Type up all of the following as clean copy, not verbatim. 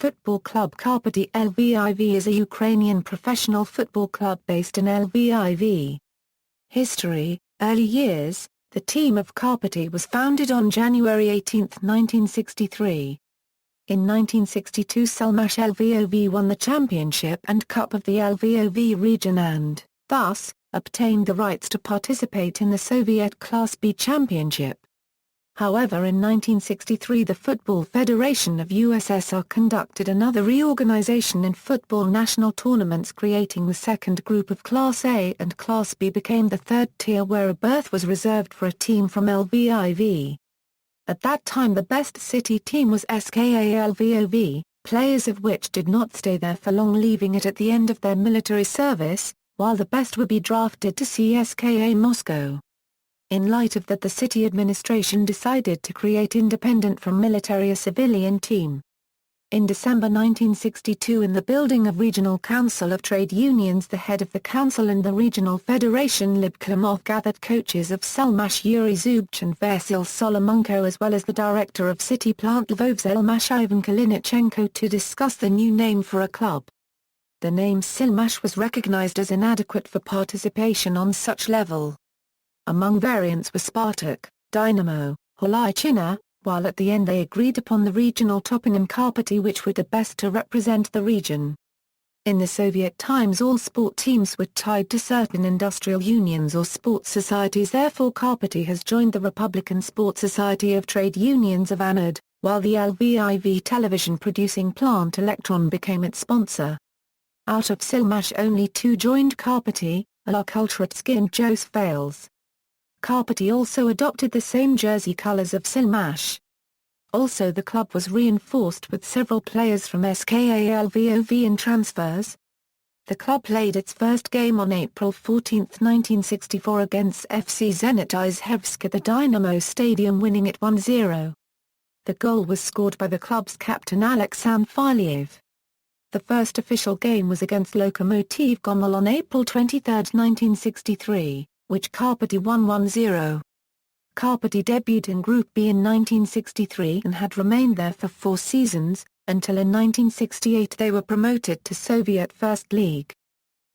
Football Club Karpaty Lviv is a Ukrainian professional football club based in Lviv. History: Early years. The team of Karpaty was founded on January 18, 1963. In 1962 Selmash Lviv won the championship and cup of the Lviv region and, thus, obtained the rights to participate in the Soviet Class B championship. However, in 1963 the Football Federation of USSR conducted another reorganization in football national tournaments, creating the second group of Class A, and Class B became the third tier where a berth was reserved for a team from Lviv. At that time the best city team was SKA Lviv, players of which did not stay there for long, leaving it at the end of their military service, while the best would be drafted to CSKA Moscow. In light of that, the city administration decided to create independent from military a civilian team. In December 1962, in the building of Regional Council of Trade Unions, the head of the council and the regional federation Lib Klimov gathered coaches of Selmash Yuri Zubch and Vasil Solomenko as well as the director of City Plant Lvov Selmash Ivan Kalinichenko to discuss the new name for a club. The name Selmash was recognized as inadequate for participation on such level. Among variants were Spartak, Dynamo, Holychina, while at the end they agreed upon the regional toponym Karpaty, which were the best to represent the region. In the Soviet times all sport teams were tied to certain industrial unions or sports societies, therefore Karpaty has joined the Republican Sport Society of Trade Unions of Anod, while the Lviv television producing plant Electron became its sponsor. Out of Selmash only two joined Karpaty, Ala Kultratsky and Joseph Vales. Karpaty also adopted the same jersey colors of Selmash. Also the club was reinforced with several players from SKA Lviv in transfers. The club played its first game on April 14, 1964 against FC Zenit Izhevsk at the Dynamo Stadium, winning it 1-0. The goal was scored by the club's captain Alexander Filiev. The first official game was against Lokomotiv Gomel on April 23, 1963. Which Karpaty won 1-0. Karpaty debuted in Group B in 1963 and had remained there for 4 seasons, until in 1968 they were promoted to Soviet First League.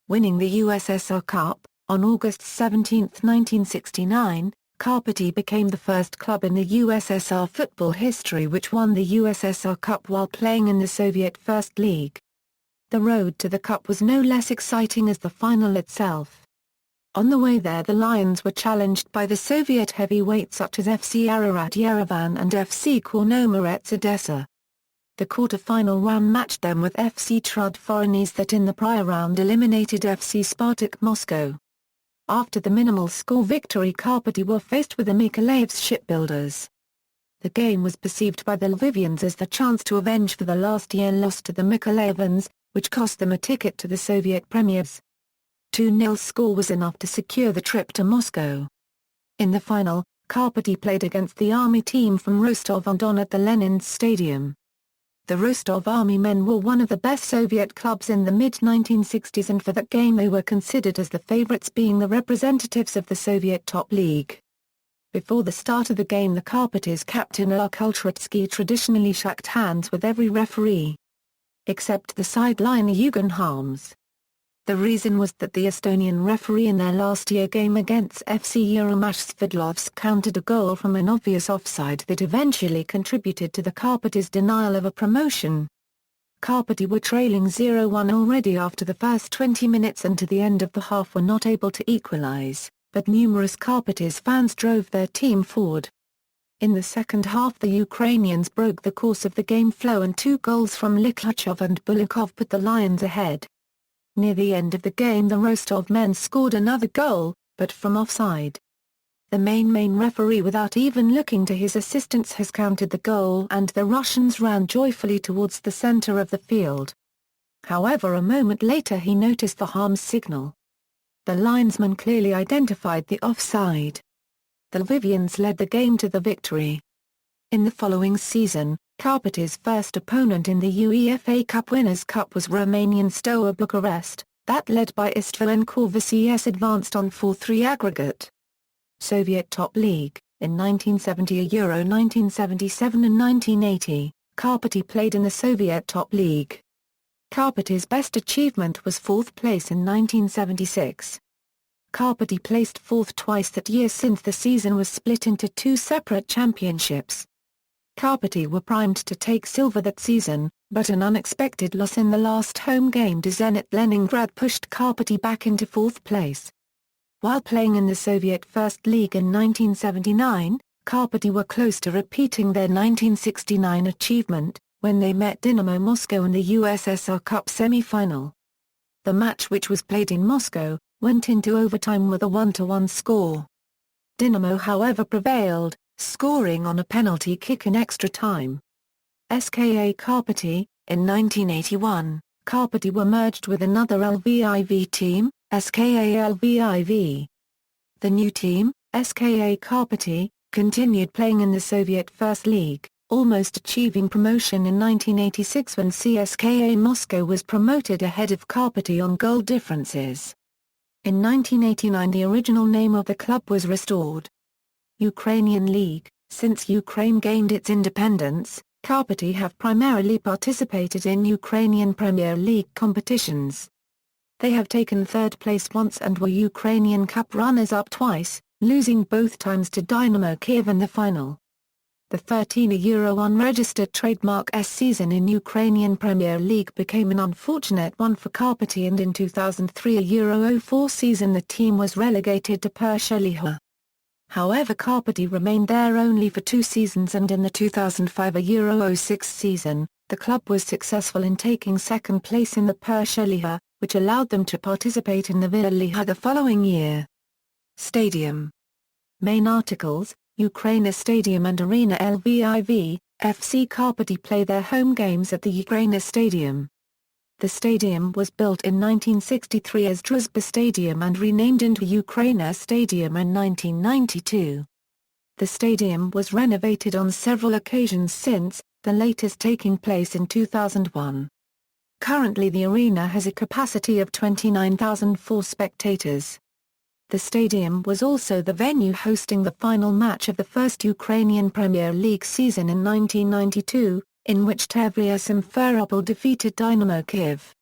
Winning the USSR Cup, on August 17, 1969, Karpaty became the first club in the USSR football history which won the USSR Cup while playing in the Soviet First League. The road to the cup was no less exciting as the final itself. On the way there the Lions were challenged by the Soviet heavyweights such as FC Ararat Yerevan and FC Kornomorets Odessa. The quarter-final round matched them with FC Trud Voronezh that in the prior round eliminated FC Spartak Moscow. After the minimal score victory, Karpaty were faced with the Mykolaiev's Shipbuilders. The game was perceived by the Lvivians as the chance to avenge for the last year loss to the Mykolaivans, which cost them a ticket to the Soviet premiers. 2-0 score was enough to secure the trip to Moscow. In the final, Karpaty played against the Army team from Rostov-on-Don at the Lenin Stadium. The Rostov Army men were one of the best Soviet clubs in the mid-1960s, and for that game they were considered as the favorites, being the representatives of the Soviet top league. Before the start of the game the Karpaty's captain Ala Kultratsky traditionally shook hands with every referee. Except the sideline Eugen Harms. The reason was that the Estonian referee in their last-year game against FC Euromash Sverdlovsk counted a goal from an obvious offside that eventually contributed to the Karpaty's denial of a promotion. Karpaty were trailing 0-1 already after the first 20 minutes and to the end of the half were not able to equalize, but numerous Karpaty's fans drove their team forward. In the second half the Ukrainians broke the course of the game flow and 2 goals from Likhachov and Bulikov put the Lions ahead. Near the end of the game the Rostov men scored another goal, but from offside. The main referee without even looking to his assistants has counted the goal and the Russians ran joyfully towards the center of the field. However, a moment later he noticed the Harms signal. The linesman clearly identified the offside. The Lvivians led the game to the victory. In the following season, Karpaty's first opponent in the UEFA Cup Winners' Cup was Romanian Steaua Bucharest, that led by Istvan Corvisies advanced on 4-3 aggregate. Soviet Top League, in 1970, Euro 1977 and 1980. Karpaty played in the Soviet top league. Karpaty's best achievement was fourth place in 1976. Karpaty placed fourth twice that year since the season was split into two separate championships. Karpaty were primed to take silver that season, but an unexpected loss in the last home game to Zenit Leningrad pushed Karpaty back into fourth place. While playing in the Soviet First League in 1979, Karpaty were close to repeating their 1969 achievement, when they met Dynamo Moscow in the USSR Cup semi-final. The match, which was played in Moscow, went into overtime with a 1-1 score. Dynamo however prevailed, scoring on a penalty kick in extra time. SKA Karpaty, in 1981, Karpaty were merged with another Lviv team, SKA Lviv. The new team, SKA Karpaty, continued playing in the Soviet First League, almost achieving promotion in 1986 when CSKA Moscow was promoted ahead of Karpaty on goal differences. In 1989 the original name of the club was restored. Ukrainian League. Since Ukraine gained its independence, Karpaty have primarily participated in Ukrainian Premier League competitions. They have taken third place once and were Ukrainian Cup runners-up twice, losing both times to Dynamo Kiev in the final. The €13 unregistered trademark season in Ukrainian Premier League became an unfortunate one for Karpaty, and in 2003 a €04 season the team was relegated to Persha Liha. However, Karpaty remained there only for 2 seasons, and in the 2005 a €06 season, the club was successful in taking second place in the Persha Liha, which allowed them to participate in the Villa Liha the following year. Stadium. Main articles: Ukraina Stadium and Arena Lviv. FC Karpaty play their home games at the Ukraina Stadium. The stadium was built in 1963 as Druzhba Stadium and renamed into Ukraina Stadium in 1992. The stadium was renovated on several occasions since, the latest taking place in 2001. Currently the arena has a capacity of 29,004 spectators. The stadium was also the venue hosting the final match of the first Ukrainian Premier League season in 1992, in which Tevria Simferopol defeated Dynamo Kiev.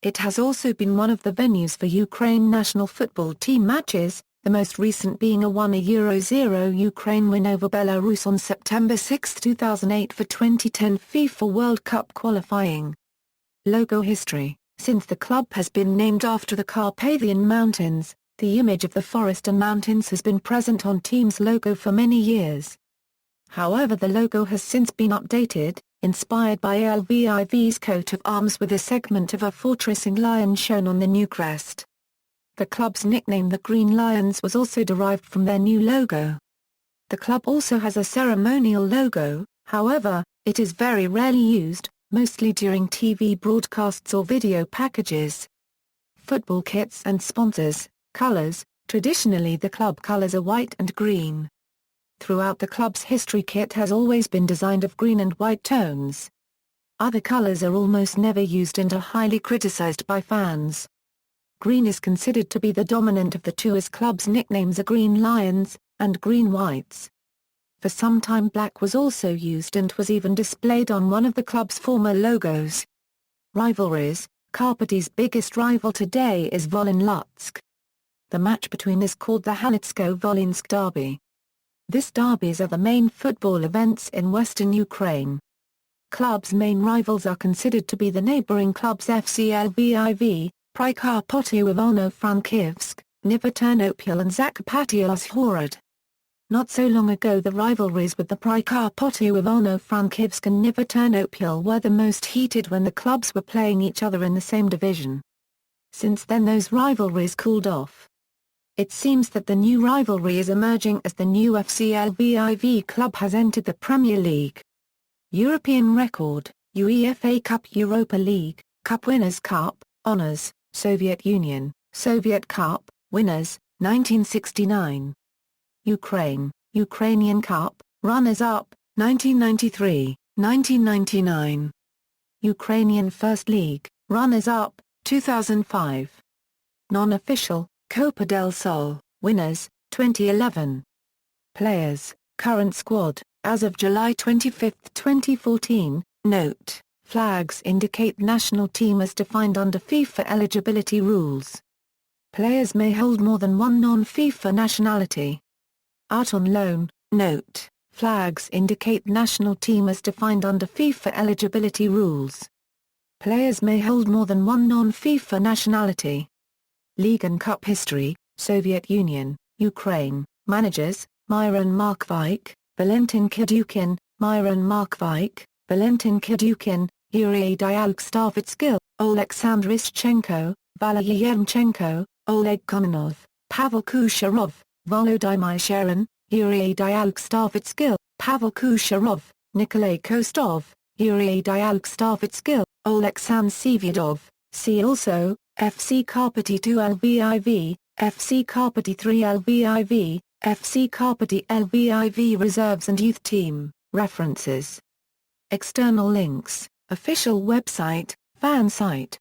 It has also been one of the venues for Ukraine national football team matches, the most recent being a 1-0 Ukraine win over Belarus on September 6, 2008 for 2010 FIFA World Cup qualifying. Logo history: since the club has been named after the Carpathian Mountains, the image of the forest and mountains has been present on team's logo for many years. However, the logo has since been updated, inspired by Lviv's coat of arms with a segment of a fortressing lion shown on the new crest. The club's nickname the Green Lions was also derived from their new logo. The club also has a ceremonial logo, however, it is very rarely used, mostly during TV broadcasts or video packages. Football kits and sponsors. Colors: traditionally the club colors are white and green. Throughout the club's history, kit has always been designed of green and white tones. Other colors are almost never used and are highly criticized by fans. Green is considered to be the dominant of the two, as club's nicknames are Green Lions and Green Whites. For some time black was also used and was even displayed on one of the club's former logos. Rivalries: Karpaty's biggest rival today is Volyn Lutsk. The match between is called the Halitsko-Volynsk Derby. This derbies are the main football events in western Ukraine. Club's main rivals are considered to be the neighboring clubs FC Lviv, Karpaty Ivano-Frankivsk, Dnipro Ternopil and Zakarpattia Uzhhorod. Not so long ago the rivalries with the Karpaty Ivano-Frankivsk and Dnipro Ternopil were the most heated when the clubs were playing each other in the same division. Since then those rivalries cooled off. It seems that the new rivalry is emerging as the new FC Lviv club has entered the Premier League. European record: UEFA Cup, Europa League, Cup Winners' Cup, Honours, Soviet Union, Soviet Cup, Winners, 1969. Ukrainian Cup, Runners-up, 1993, 1999. Ukrainian First League, Runners-up, 2005. Non-official, Copa del Sol, Winners, 2011. Players, current squad: As of July 25, 2014, note, flags indicate national team as defined under FIFA eligibility rules. Players may hold more than one non-FIFA nationality. Out on loan, note, flags indicate national team as defined under FIFA eligibility rules. Players may hold more than one non-FIFA nationality. League and Cup history, Soviet Union, Ukraine, managers, Myron Markovic, Valentin Kidyukin, Myron Markovic, Valentin Kidyukin, Yuri Dyalk-Stavitskil, Oleksandr Ischenko, Valery Yermchenko, Oleg Kononov, Pavel Kusharov, Volodymyr Sherin, Yuri Dyalk-Stavitskil, Pavel Kusharov, Nikolay Kostov, Yuri Dyalk-Stavitskil, Oleksandr Sevyadov. See also, FC Karpaty 2 Lviv, FC Karpaty 3 Lviv, FC Karpaty Lviv Reserves and Youth Team. References. External links, official website, fan site.